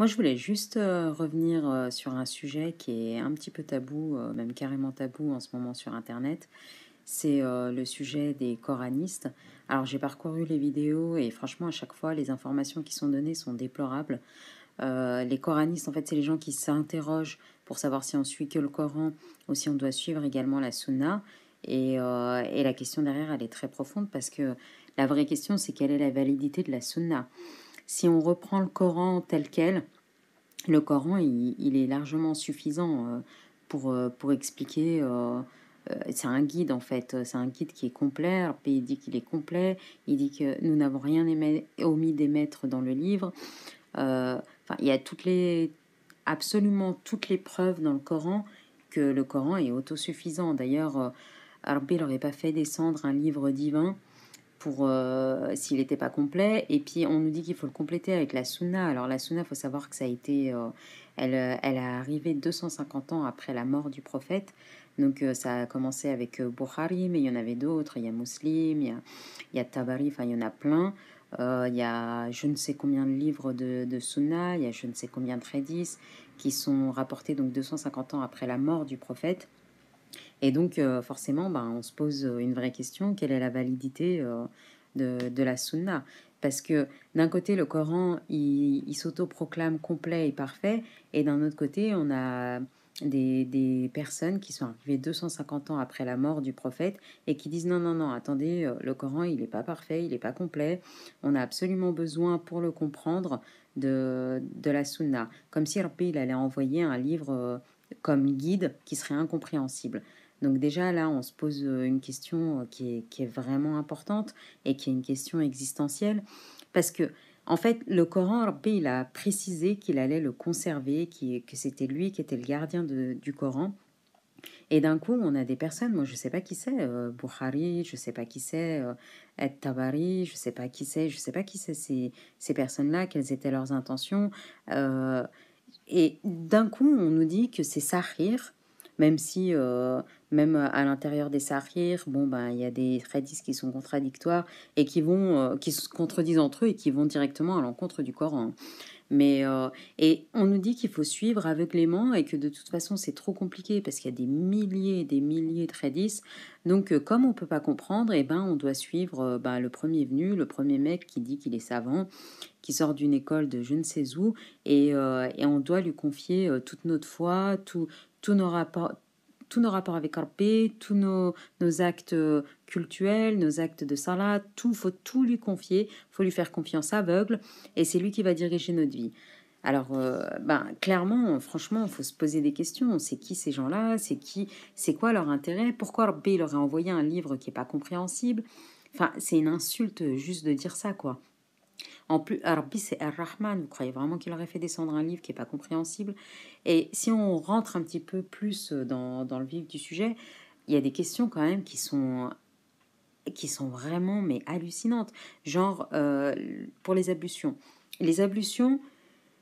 Moi, je voulais juste revenir sur un sujet qui est un petit peu tabou, même carrément tabou en ce moment sur Internet. C'est le sujet des coranistes. Alors, j'ai parcouru les vidéos et franchement, à chaque fois, les informations qui sont données sont déplorables. Les coranistes, en fait, c'est les gens qui s'interrogent pour savoir si on suit que le Coran ou si on doit suivre également la Sunna. Et la question derrière, elle est très profonde parce que la vraie question, c'est quelle est la validité de la Sunna. Si on reprend le Coran tel quel, le Coran, il est largement suffisant pour expliquer. C'est un guide en fait, c'est un guide qui est complet. Alors, il dit qu'il est complet, il dit que nous n'avons rien omis d'émettre dans le livre. Enfin, il y a absolument toutes les preuves dans le Coran que le Coran est autosuffisant. D'ailleurs, Arbi n'aurait pas fait descendre un livre divin pour s'il n'était pas complet. Et puis on nous dit qu'il faut le compléter avec la Sunna. Alors la Sunna, il faut savoir que ça a été, elle a arrivé 250 ans après la mort du prophète. Donc ça a commencé avec Bukhari, mais il y en avait d'autres. Il y a Muslim, il y a Tabari, enfin il y en a plein. Il y a je ne sais combien de livres de Sunna, il y a je ne sais combien de hadiths qui sont rapportés donc 250 ans après la mort du prophète. Et donc, forcément, ben, on se pose une vraie question, quelle est la validité de la sunna? Parce que d'un côté, le Coran, il s'autoproclame complet et parfait, et d'un autre côté, on a des personnes qui sont arrivées 250 ans après la mort du prophète et qui disent non, non, non, attendez, le Coran, il n'est pas parfait, il n'est pas complet, on a absolument besoin pour le comprendre de la sunna. Comme si Rabbi, il allait envoyer un livre comme guide qui serait incompréhensible. Donc déjà là, on se pose une question qui est vraiment importante et qui est une question existentielle parce que en fait, le Coran, Rabbi, il a précisé qu'il allait le conserver, que c'était lui qui était le gardien du Coran. Et d'un coup, on a des personnes, moi je sais pas qui c'est, Bukhari, je sais pas qui c'est, Tabari, je sais pas qui c'est, je sais pas qui c'est ces personnes-là, quelles étaient leurs intentions. Euh, et d'un coup, on nous dit que c'est Sahir, même si, même à l'intérieur des Sahirs, bon, ben, il y a des hadiths qui sont contradictoires et qui se contredisent entre eux et qui vont directement à l'encontre du Coran. Mais, et on nous dit qu'il faut suivre aveuglément et que de toute façon, c'est trop compliqué parce qu'il y a des milliers et des milliers de hadiths. Donc, comme on ne peut pas comprendre, eh ben, on doit suivre ben, le premier venu, le premier mec qui dit qu'il est savant, qui sort d'une école de je ne sais où, et on doit lui confier toute notre foi, tous nos rapports. Tous nos rapports avec Rabbi, nos actes cultuels, nos actes de salat, tout, faut tout lui confier, faut lui faire confiance aveugle, et c'est lui qui va diriger notre vie. Alors, ben, clairement, franchement, il faut se poser des questions. C'est qui ces gens-là? C'est quoi leur intérêt? Pourquoi Rabbi leur a envoyé un livre qui est pas compréhensible? Enfin, c'est une insulte juste de dire ça, quoi. En plus, Rabbi, c'est Ar-Rahman. Vous croyez vraiment qu'il aurait fait descendre un livre qui n'est pas compréhensible? Et si on rentre un petit peu plus dans le vif du sujet, il y a des questions quand même qui sont vraiment mais hallucinantes. Genre, pour les ablutions. Les ablutions,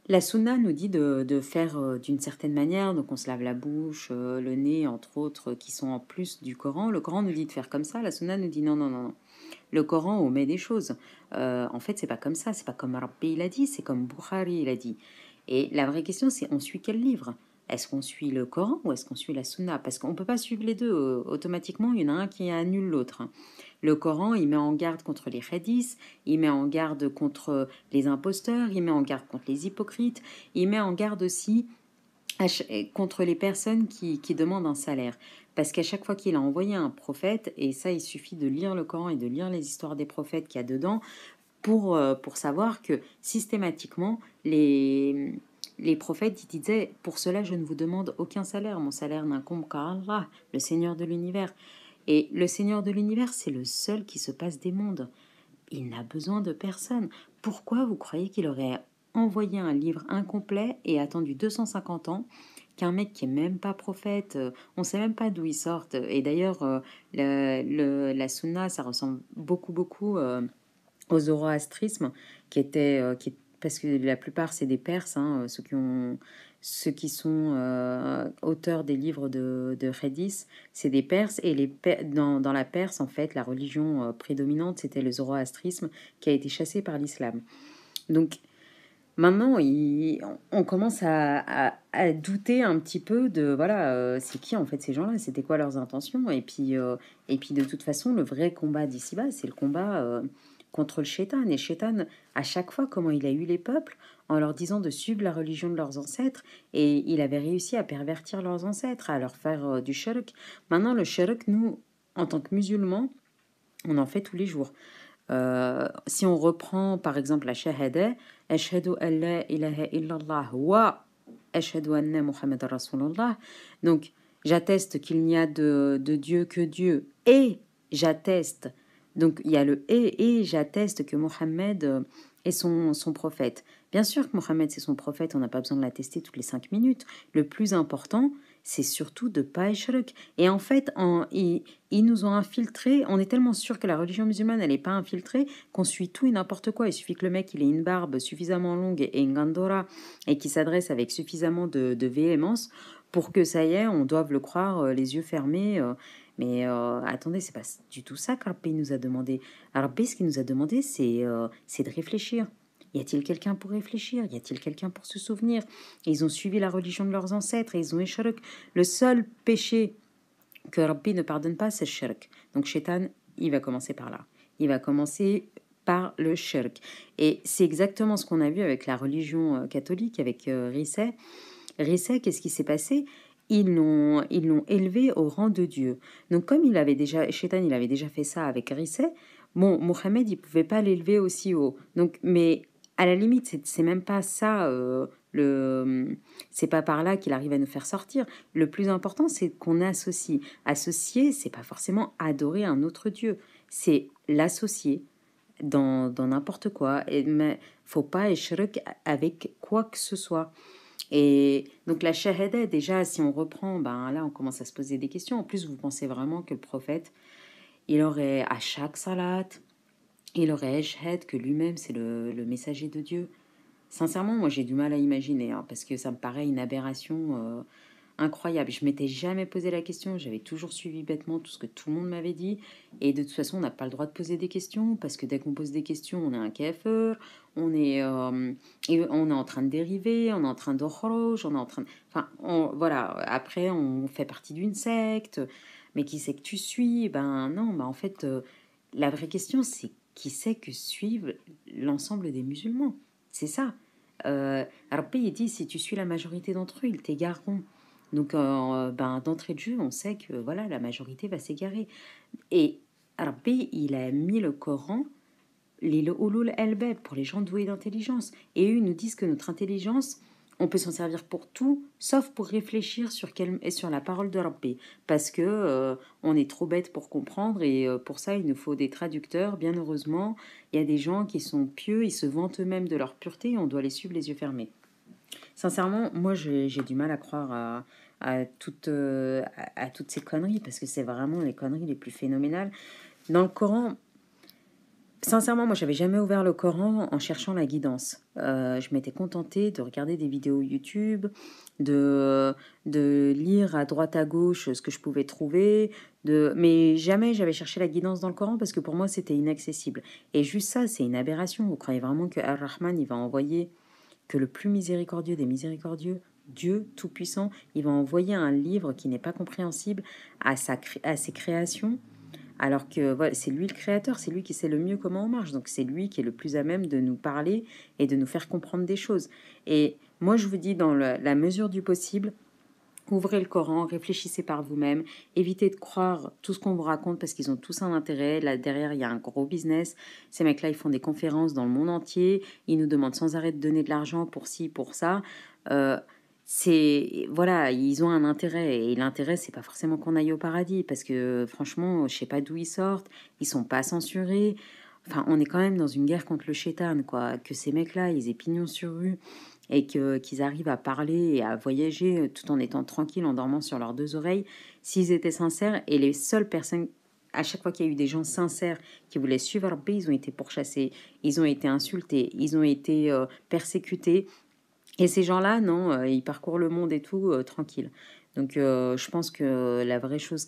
la sunna nous dit de faire d'une certaine manière, donc on se lave la bouche, le nez, entre autres, qui sont en plus du Coran. Le Coran nous dit de faire comme ça, la sunna nous dit non, non, non, non. Le Coran omet des choses. En fait, c'est pas comme ça, c'est pas comme Rabbi il a dit, c'est comme Bukhari il a dit. Et la vraie question, c'est on suit quel livre? Est-ce qu'on suit le Coran ou est-ce qu'on suit la Sunna? Parce qu'on ne peut pas suivre les deux. Automatiquement, il y en a un qui annule l'autre. Le Coran, il met en garde contre les hadiths, il met en garde contre les imposteurs, il met en garde contre les hypocrites, il met en garde aussi contre les personnes qui demandent un salaire. Parce qu'à chaque fois qu'il a envoyé un prophète, et ça il suffit de lire le Coran et de lire les histoires des prophètes qu'il y a dedans, pour savoir que systématiquement, les prophètes ils disaient, pour cela je ne vous demande aucun salaire, mon salaire n'incombe qu'à Allah, le Seigneur de l'univers. Et le Seigneur de l'univers, c'est le seul qui se passe des mondes. Il n'a besoin de personne. Pourquoi vous croyez qu'il aurait envoyé un livre incomplet et attendu 250 ans qu'un mec qui est même pas prophète, on sait même pas d'où il sort. Et d'ailleurs, la sunna, ça ressemble beaucoup, beaucoup au zoroastrisme, parce que la plupart c'est des Perses, hein, ceux qui sont auteurs des livres de Hadith, c'est des Perses, et dans la Perse, en fait, la religion prédominante, c'était le zoroastrisme qui a été chassé par l'islam. Donc, Maintenant, on commence à douter un petit peu de, voilà, c'est qui en fait ces gens-là, c'était quoi leurs intentions, et puis de toute façon, le vrai combat d'ici-bas, c'est le combat contre le shaitan. Et le shaitan, à chaque fois, comment il a eu les peuples, en leur disant de suivre la religion de leurs ancêtres, et il avait réussi à pervertir leurs ancêtres, à leur faire du shirk. Maintenant, le shirk, nous, en tant que musulmans, on en fait tous les jours. Si on reprend par exemple la shahada, ashhadu an la ilaha illallah wa ashhadu anna Muhammad Rasulullah. Donc, j'atteste qu'il n'y a de Dieu que Dieu et j'atteste. Donc, il y a le et j'atteste que Mohammed est son prophète. Bien sûr que Mohammed c'est son prophète, on n'a pas besoin de l'attester toutes les 5 minutes. Le plus important, c'est surtout de pas échec. Et en fait, ils nous ont infiltrés. On est tellement sûr que la religion musulmane, elle n'est pas infiltrée, qu'on suit tout et n'importe quoi. Il suffit que le mec, il ait une barbe suffisamment longue et une gandora et qu'il s'adresse avec suffisamment de véhémence pour que ça y est, on doive le croire les yeux fermés. Mais attendez, c'est pas du tout ça qu'Arbi nous a demandé. Arbi, ce qu'il nous a demandé, c'est de réfléchir. Y a-t-il quelqu'un pour réfléchir? Y a-t-il quelqu'un pour se souvenir? Et ils ont suivi la religion de leurs ancêtres et ils ont échoué. Le seul péché que Rabbi ne pardonne pas, c'est le shirk. Donc Shaitan, il va commencer par là. Il va commencer par le shirk. Et c'est exactement ce qu'on a vu avec la religion catholique, avec Risset. Risset, qu'est-ce qui s'est passé? Ils l'ont élevé au rang de Dieu. Donc comme Shaitan, il avait déjà fait ça avec Risset, bon, Mohammed, il pouvait pas l'élever aussi haut. Donc, mais à la limite, c'est même pas ça, c'est pas par là qu'il arrive à nous faire sortir. Le plus important, c'est qu'on associe. Associer, c'est pas forcément adorer un autre Dieu, c'est l'associer dans n'importe quoi. Mais faut pas échouer avec quoi que ce soit. Et donc la shahada, déjà, si on reprend, ben là, on commence à se poser des questions. En plus, vous pensez vraiment que le prophète, il aurait à chaque salat, il aurait eshhed, que lui-même, c'est le messager de Dieu. Sincèrement, moi, j'ai du mal à imaginer, hein, parce que ça me paraît une aberration incroyable. Je m'étais jamais posé la question, j'avais toujours suivi bêtement tout ce que tout le monde m'avait dit. Et de toute façon, on n'a pas le droit de poser des questions, parce que dès qu'on pose des questions, on est un kafir, on est en train de dériver, on est en train d'okhrouj, on est en train de... Enfin, voilà, après, on fait partie d'une secte, mais qui c'est que tu suis? Ben non, en fait, la vraie question, c'est qui c'est que suivent l'ensemble des musulmans? C'est ça. Rabbi, il dit, si tu suis la majorité d'entre eux, ils t'égareront. Donc, d'entrée de jeu, on sait que voilà, la majorité va s'égarer. Et Rabbi, il a mis le Coran, les ulul albab, pour les gens doués d'intelligence. Et eux, ils nous disent que notre intelligence, on peut s'en servir pour tout, sauf pour réfléchir sur la parole de Rabbi. Parce que on est trop bête pour comprendre, et pour ça, il nous faut des traducteurs. Bien heureusement, il y a des gens qui sont pieux, ils se vantent eux-mêmes de leur pureté, et on doit les suivre les yeux fermés. Sincèrement, moi, j'ai du mal à croire à toutes ces conneries, parce que c'est vraiment les conneries les plus phénoménales. Dans le Coran, sincèrement, moi, j'avais jamais ouvert le Coran en cherchant la guidance. Je m'étais contentée de regarder des vidéos YouTube, de lire à droite à gauche ce que je pouvais trouver, mais jamais j'avais cherché la guidance dans le Coran parce que pour moi, c'était inaccessible. Et juste ça, c'est une aberration. Vous croyez vraiment que Ar-Rahman, il va envoyer que le plus miséricordieux des miséricordieux, Dieu Tout-Puissant, il va envoyer un livre qui n'est pas compréhensible à ses créations, alors que voilà, c'est lui le créateur, c'est lui qui sait le mieux comment on marche, donc c'est lui qui est le plus à même de nous parler et de nous faire comprendre des choses. Et moi, je vous dis, dans la mesure du possible, ouvrez le Coran, réfléchissez par vous-même, évitez de croire tout ce qu'on vous raconte parce qu'ils ont tous un intérêt. Là derrière, il y a un gros business. Ces mecs-là, ils font des conférences dans le monde entier. Ils nous demandent sans arrêt de donner de l'argent pour ci, pour ça. Voilà, ils ont un intérêt et l'intérêt, c'est pas forcément qu'on aille au paradis parce que franchement, je sais pas d'où ils sortent. Ils sont pas censurés. Enfin, on est quand même dans une guerre contre le shaitan, quoi. Que ces mecs-là, ils aient pignon sur rue et qu'ils arrivent à parler et à voyager tout en étant tranquilles, en dormant sur leurs deux oreilles, s'ils étaient sincères. Et les seules personnes, à chaque fois qu'il y a eu des gens sincères qui voulaient suivre leur pays, ils ont été pourchassés, ils ont été insultés, ils ont été persécutés. Et ces gens-là, non, ils parcourent le monde et tout tranquille. Donc je pense que la vraie chose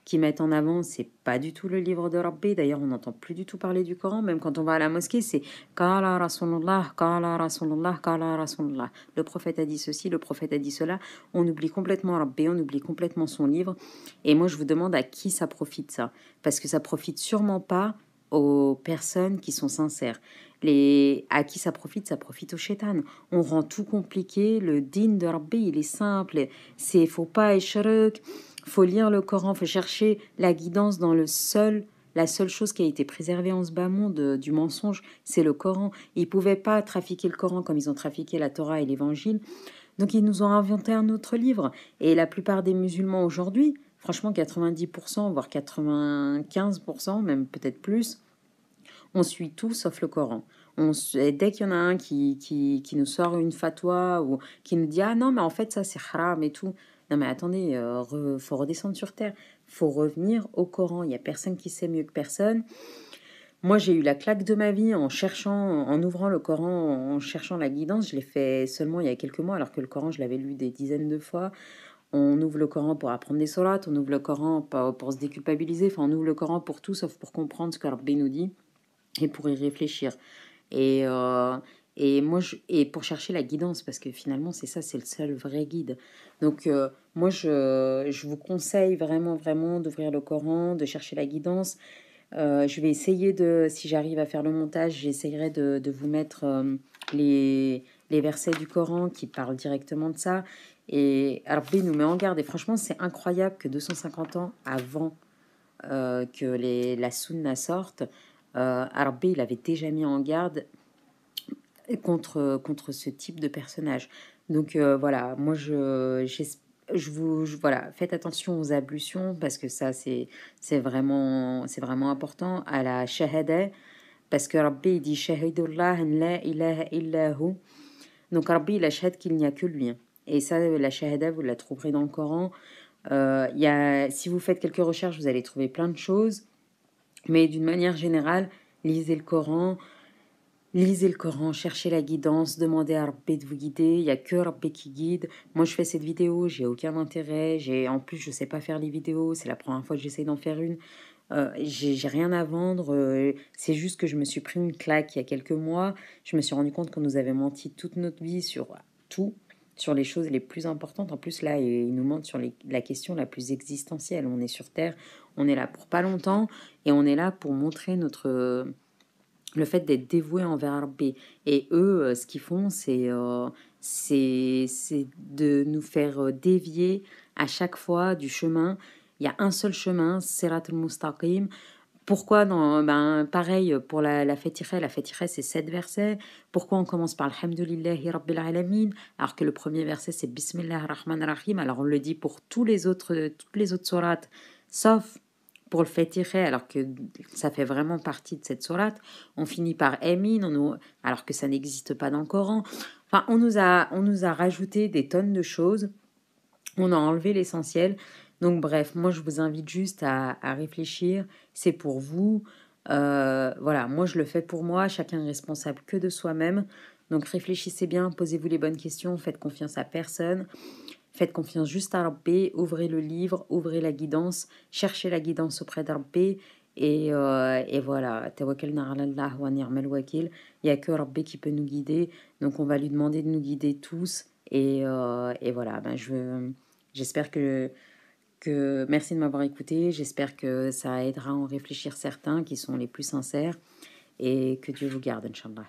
qui mettent en avant, c'est pas du tout le livre de Rabbi. D'ailleurs, on n'entend plus du tout parler du Coran. Même quand on va à la mosquée, c'est Qala Rasulullah, Qala Rasulullah, Qala Rasulullah. Le prophète a dit ceci, le prophète a dit cela. On oublie complètement Rabbi, on oublie complètement son livre. Et moi, je vous demande à qui ça profite, ça. Parce que ça profite sûrement pas aux personnes qui sont sincères. À qui ça profite au shaitan. On rend tout compliqué. Le din de Rabbi, il est simple. C'est faut pas échec, faut lire le Coran, faut chercher la guidance dans la seule chose qui a été préservée en ce bas monde du mensonge, c'est le Coran. Ils pouvaient pas trafiquer le Coran comme ils ont trafiqué la Torah et l'Évangile. Donc ils nous ont inventé un autre livre. Et la plupart des musulmans aujourd'hui, franchement 90%, voire 95%, même peut-être plus, on suit tout sauf le Coran. Dès qu'il y en a un qui nous sort une fatwa ou qui nous dit « Ah non, mais en fait, ça, c'est haram et tout. » Non, mais attendez, faut redescendre sur terre. Faut revenir au Coran. Il n'y a personne qui sait mieux que personne. Moi, j'ai eu la claque de ma vie en cherchant, en ouvrant le Coran, en cherchant la guidance. Je l'ai fait seulement il y a quelques mois, alors que le Coran, je l'avais lu des dizaines de fois. On ouvre le Coran pour apprendre des sourates, on ouvre le Coran pour se déculpabiliser. Enfin, on ouvre le Coran pour tout, sauf pour comprendre ce que Rabbi nous dit et pour y réfléchir. Et, et pour chercher la guidance, parce que finalement, c'est ça, c'est le seul vrai guide. Donc, moi, je vous conseille vraiment, vraiment d'ouvrir le Coran, de chercher la guidance. Je vais essayer si j'arrive à faire le montage, j'essayerai de vous mettre les versets du Coran qui parlent directement de ça. Et Rabbi nous met en garde. Et franchement, c'est incroyable que 250 ans avant que la Sunna sorte, Rabbi, il avait déjà mis en garde contre ce type de personnage. Donc voilà, moi voilà, faites attention aux ablutions parce que ça c'est vraiment important, à la shahada, parce que Rabbi il dit shahidullah an la ilaha illa hu. Donc Rabbi il achète qu'il n'y a que lui. Et ça, la shahada, vous la trouverez dans le Coran. Si vous faites quelques recherches, vous allez trouver plein de choses. Mais d'une manière générale, lisez le Coran. Lisez le Coran, cherchez la guidance, demandez à Rabbi de vous guider. Il n'y a que Rabbi qui guide. Moi, je fais cette vidéo, j'ai aucun intérêt. En plus, je sais pas faire les vidéos. C'est la première fois que j'essaie d'en faire une. J'ai rien à vendre. C'est juste que je me suis pris une claque il y a quelques mois. Je me suis rendu compte qu'on nous avait menti toute notre vie sur tout, sur les choses les plus importantes. En plus, là, il nous ment sur la question la plus existentielle. On est sur Terre, on est là pour pas longtemps et on est là pour montrer le fait d'être dévoué envers Rabbi. Et eux, ce qu'ils font, c'est de nous faire dévier à chaque fois du chemin. Il y a un seul chemin, Sirat al-Mustaqim. Pourquoi pareil pour la Fatiha, c'est 7 versets. Pourquoi on commence par Alhamdulillahi Rabbil Alamin alors que le premier verset c'est Bismillah ar-Rahman ar-Rahim. Alors on le dit pour toutes les autres sourates, sauf pour le Fatiha, alors que ça fait vraiment partie de cette sourate. On finit par Amin, alors que ça n'existe pas dans le Coran. Enfin, on nous a rajouté des tonnes de choses. On a enlevé l'essentiel. Donc bref, moi je vous invite juste à réfléchir. C'est pour vous. Voilà, moi je le fais pour moi. Chacun est responsable que de soi-même. Donc réfléchissez bien, posez-vous les bonnes questions, faites confiance à personne. Faites confiance juste à Rabbi, ouvrez le livre, ouvrez la guidance, cherchez la guidance auprès d'Rabbi. Et voilà, Tawakkalna ala Allah wa ni'mal wakil. Il n'y a que Rabbi qui peut nous guider. Donc on va lui demander de nous guider tous. Et voilà, j'espère que merci de m'avoir écouté. J'espère que ça aidera à en réfléchir certains qui sont les plus sincères. Et que Dieu vous garde, Inch'Allah.